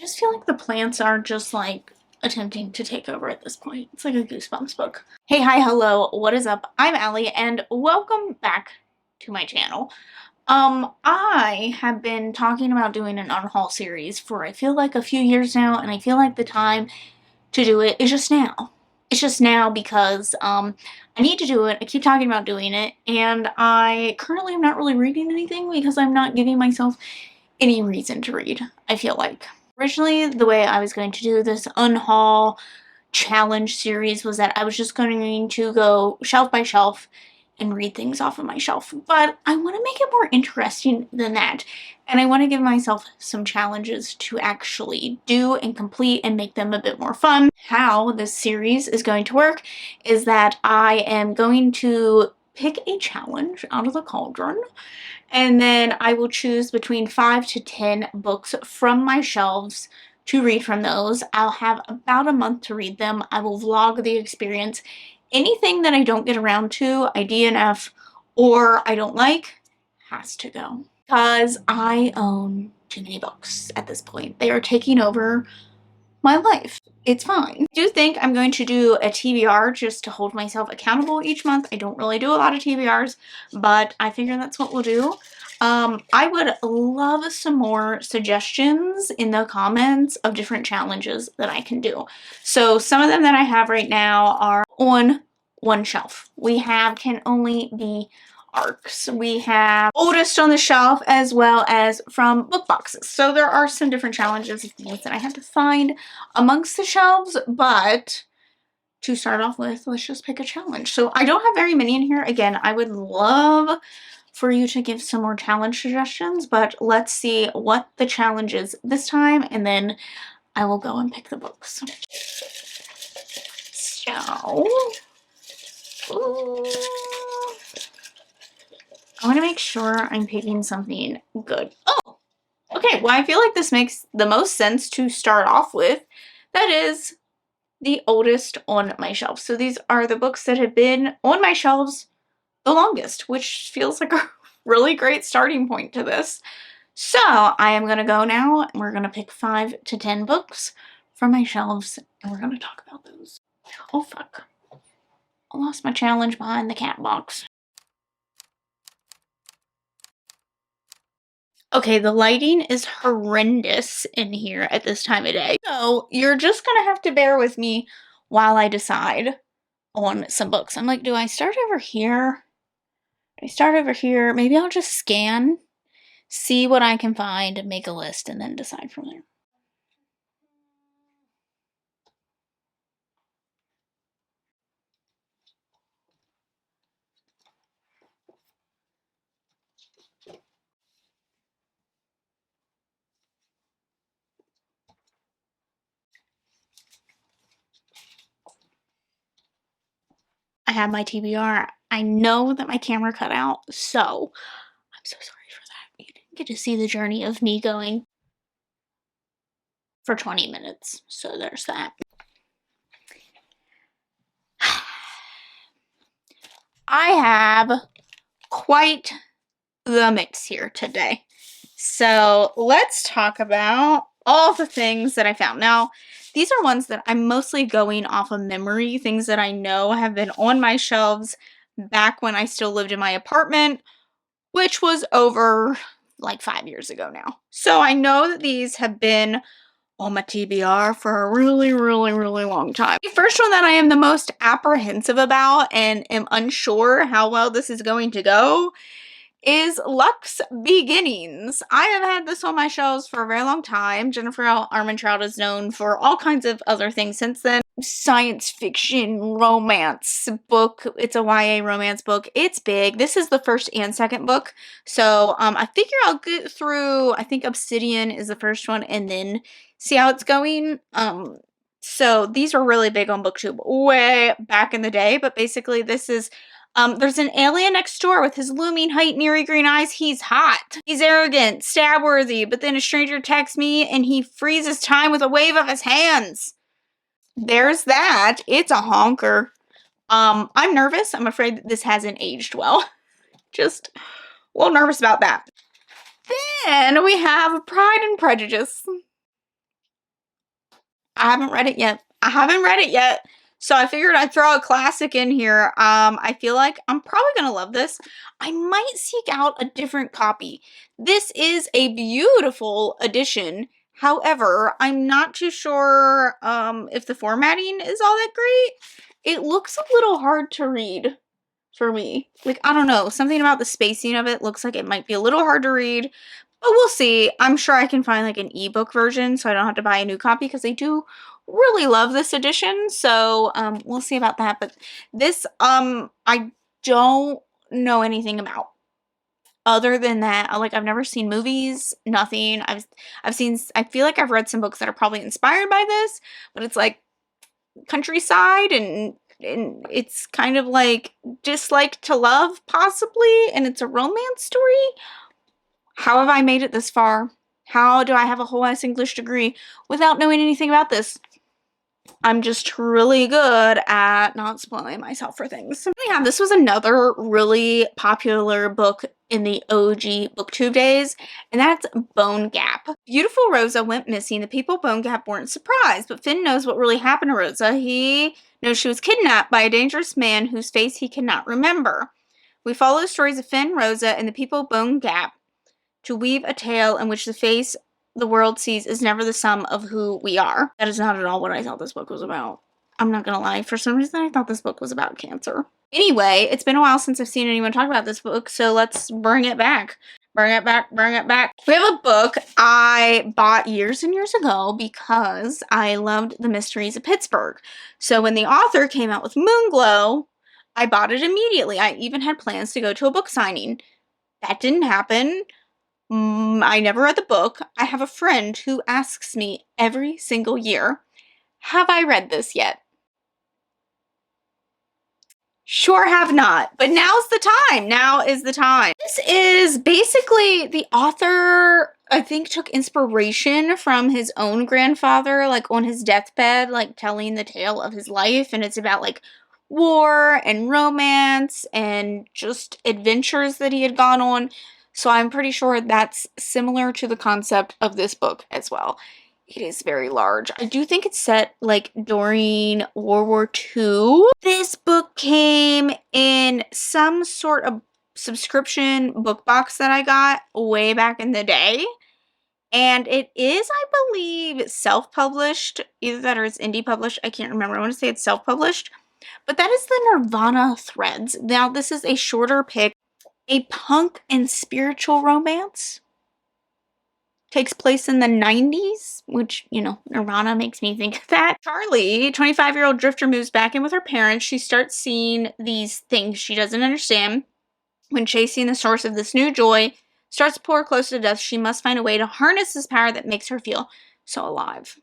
just feel like the plants are just like attempting to take over at this point. It's like a Goosebumps book. Hey, hi, hello, what is up? I'm Allie and welcome back to my channel. I have been talking about doing an unhaul series for I feel like a few years now, and I feel like the time to do it is just now. It's just now because I need to do it. I keep talking about doing it, and I currently am not really reading anything because I'm not giving myself any reason to read, I feel like. Originally, the way I was going to do this Unhaul Challenge series was that I was just going to go shelf by shelf and read things off of my shelf. But I want to make it more interesting than that. And I want to give myself some challenges to actually do and complete and make them a bit more fun. How this series is going to work is that I am going to pick a challenge out of the cauldron, and then I will choose between 5 to 10 books from my shelves to read from those. I'll have about a month to read them. I will vlog the experience. Anything that I don't get around to, I DNF, or I don't like, has to go. Because I own too many books at this point. They are taking over my life. It's fine. I do think I'm going to do a TBR just to hold myself accountable each month. I don't really do a lot of TBRs, but I figure that's what we'll do. I would love some more suggestions in the comments of different challenges that I can do. So some of them that I have right now are on one shelf. We have Can Only Be Arcs. We have Oldest on the Shelf, as well as from book boxes. So there are some different challenges and things that I have to find amongst the shelves, but to start off with, let's just pick a challenge. So I don't have very many in here. Again, I would love for you to give some more challenge suggestions, but let's see what the challenge is this time, and then I will go and pick the books. So, ooh. I want to make sure I'm picking something good. Oh, okay. Well, I feel like this makes the most sense to start off with. That is the oldest on my shelf. So these are the books that have been on my shelves the longest, which feels like a really great starting point to this. So I am going to go now, and we're going to pick 5 to 10 books from my shelves, and we're going to talk about those. Oh, fuck. I lost my challenge behind the cat box. Okay, the lighting is horrendous in here at this time of day. So you're just gonna have to bear with me while I decide on some books. I'm like, do I start over here? Do I start over here? Maybe I'll just scan, see what I can find, make a list, and then decide from there. I have my TBR. I know that my camera cut out, so I'm so sorry for that. You didn't get to see the journey of me going for 20 minutes, so there's that. I have quite the mix here today. So let's talk about all the things that I found. Now, these are ones that I'm mostly going off of memory, things that I know have been on my shelves back when I still lived in my apartment, which was over like 5 years ago now. So I know that these have been on my TBR for a really, really, really long time. The first one that I am the most apprehensive about and am unsure how well this is going to go is Luck's Beginnings. I have had this on my shelves for a very long time. Jennifer L. Armentrout is known for all kinds of other things since then. Science fiction romance book. It's a YA romance book. It's big. This is the first and second book. So I figure I'll get through, I think Obsidian is the first one, and then see how it's going. So these are really big on BookTube way back in the day, but basically this is there's an alien next door with his looming height and eerie green eyes. He's hot. He's arrogant, stab-worthy, but then a stranger texts me and he freezes time with a wave of his hands. There's that. It's a honker. I'm nervous. I'm afraid that this hasn't aged well. Just a little nervous about that. Then we have Pride and Prejudice. I haven't read it yet. I haven't read it yet. So I figured I'd throw a classic in here. I feel like I'm probably going to love this. I might seek out a different copy. This is a beautiful edition. However, I'm not too sure if the formatting is all that great. It looks a little hard to read for me. Like, I don't know. Something about the spacing of it looks like it might be a little hard to read. But we'll see. I'm sure I can find like an ebook version so I don't have to buy a new copy because they do really love this edition. So we'll see about that. But this I don't know anything about. Other than that, like I've never seen movies, nothing. I feel like I've read some books that are probably inspired by this, but it's like countryside and it's kind of like Dislike to Love possibly, and it's a romance story. How have I made it this far? How do I have a whole ass English degree without knowing anything about this? I'm just really good at not spoiling myself for things. So yeah, this was another really popular book in the OG booktube days, and that's Bone Gap. Beautiful Rosa went missing. The people of Bone Gap weren't surprised, but Finn knows what really happened to Rosa. He knows she was kidnapped by a dangerous man whose face he cannot remember. We follow the stories of Finn, Rosa, and the people of Bone Gap to weave a tale in which the face the world sees is never the sum of who we are. That is not at all what I thought this book was about. I'm not gonna lie, for some reason I thought this book was about cancer. Anyway, it's been a while since I've seen anyone talk about this book, so let's bring it back. Bring it back, bring it back. We have a book I bought years and years ago because I loved the Mysteries of Pittsburgh. So when the author came out with Moonglow, I bought it immediately. I even had plans to go to a book signing. That didn't happen. I never read the book. I have a friend who asks me every single year, have I read this yet? Sure have not, but now's the time. Now is the time. This is basically the author, I think, took inspiration from his own grandfather, like on his deathbed, like telling the tale of his life. And it's about like war and romance and just adventures that he had gone on. So I'm pretty sure that's similar to the concept of this book as well. It is very large. I do think it's set like during World War II. This book came in some sort of subscription book box that I got way back in the day. And it is, I believe, self-published. Either that or it's indie published. I can't remember. I want to say it's self-published. But that is the Nirvana Threads. Now, this is a shorter pick. A punk and spiritual romance. Takes place in the 90s, which, you know, Nirvana makes me think of that. Charlie, 25-year-old drifter, moves back in with her parents. She starts seeing these things she doesn't understand. When chasing the source of this new joy starts to pull her closer to death, she must find a way to harness this power that makes her feel so alive.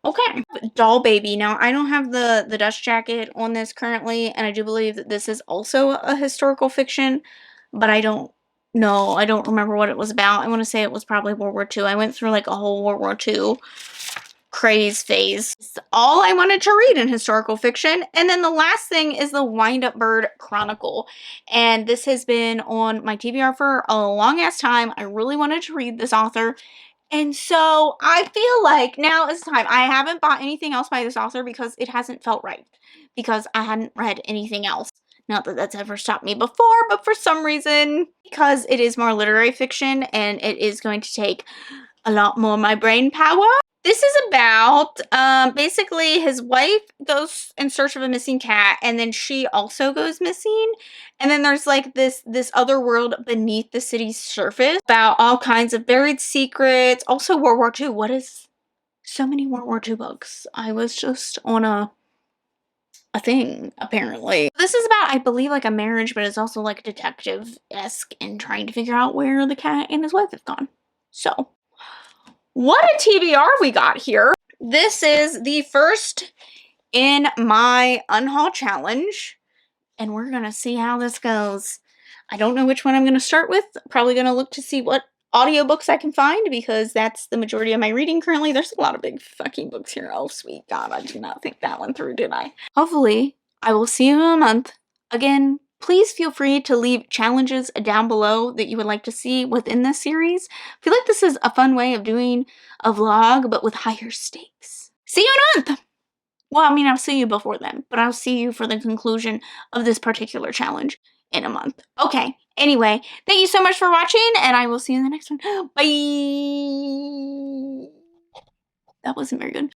Okay. Doll Baby. Now, I don't have the dust jacket on this currently, and I do believe that this is also a historical fiction, but I don't know. I don't remember what it was about. I want to say it was probably World War II. I went through like a whole World War II craze phase. It's all I wanted to read in historical fiction. And then the last thing is the Wind-Up Bird Chronicle. And this has been on my TBR for a long ass time. I really wanted to read this author. And so I feel like now is the time. I haven't bought anything else by this author because it hasn't felt right. Because I hadn't read anything else. Not that that's ever stopped me before, but for some reason, because it is more literary fiction and it is going to take a lot more of my brain power. This is about, basically his wife goes in search of a missing cat, and then she also goes missing. And then there's like this other world beneath the city's surface about all kinds of buried secrets. Also World War II. What is so many World War II books? I was just on a thing, apparently. This is about, I believe, like a marriage, but it's also like detective-esque and trying to figure out where the cat and his wife have gone. So, what a TBR we got here. This is the first in my Unhaul Challenge, and we're gonna see how this goes. I don't know which one I'm gonna start with. Probably gonna look to see what audiobooks I can find because that's the majority of my reading currently. There's a lot of big fucking books here. Oh, sweet God, I did not think that one through, did I? Hopefully, I will see you in a month. Again, please feel free to leave challenges down below that you would like to see within this series. I feel like this is a fun way of doing a vlog, but with higher stakes. See you in a month! Well, I mean, I'll see you before then, but I'll see you for the conclusion of this particular challenge in a month. Okay, anyway, thank you so much for watching, and I will see you in the next one. Bye! That wasn't very good.